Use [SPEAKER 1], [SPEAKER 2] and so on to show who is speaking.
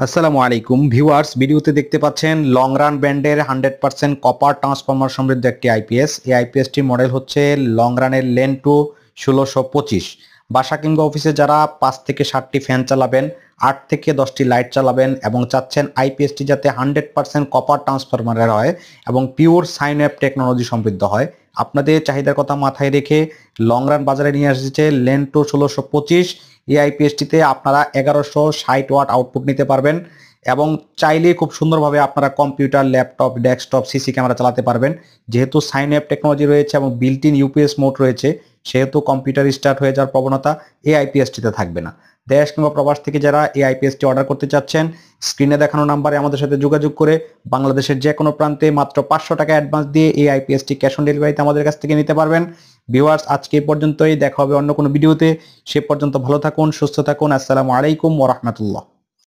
[SPEAKER 1] আসসালামু আলাইকুম ভিউয়ার্স, ভিডিওতে দেখতে পাচ্ছেন লং রান ব্র্যান্ডের 100% কপার ট্রান্সফরমার সমৃদ্ধ একটি আইপিএস। এই আইপিএসটি মডেল হচ্ছে লং রানের লেন টু 1625। বাসা কিংবা অফিসে যারা 5 থেকে 7টি ফ্যান চালাবেন, 8 থেকে 10টি লাইট চালাবেন এবং চাচ্ছেন আইপিএসটি যাতে 100% কপার ট্রান্সফরমারের হয় এবং পিওর সাইন ওয়েভ টেকনোলজি সমৃদ্ধ হয়, আপনাদের চাহিদার কথা মাথায় রেখে লং রান বাজারে নিয়ে এসেছে লেন টু 1625। এই আইপিএসটিতে আপনারা 1160 ওয়াট আউটপুট নিতে পারবেন এবং চাইলে খুব সুন্দরভাবে আপনারা computer, laptop, desktop, CC camera চালাতে পারবেন। যেহেতু সাইন ওয়েভ টেকনোলজি রয়েছে এবং বিল্ট ইন ইউপিএস মোড রয়েছে, সেহেতু কম্পিউটার স্টার্ট হয়ে যাওয়ার প্রবণতা এই আইপিএসটিতে থাকবে না। দেশ কিংবা প্রবাস থেকে যারা এই আইপিএসটি অর্ডার করতে চাচ্ছেন, স্ক্রিনে দেখানো নাম্বারে আমাদের সাথে যোগাযোগ করে বাংলাদেশের যে কোনো প্রান্তে মাত্র 500 টাকা অ্যাডভান্স দিয়ে এই আইপিএসটি ক্যাশ অন ডেলিভারিতে আমাদের কাছ থেকে নিতে পারবেন। ভিউয়ার্স, আজকে এই পর্যন্তই, দেখা হবে অন্য কোনো ভিডিওতে। সে পর্যন্ত ভালো থাকুন, সুস্থ থাকুন। আসসালামু আলাইকুম ওয়া রাহমাতুল্লাহ।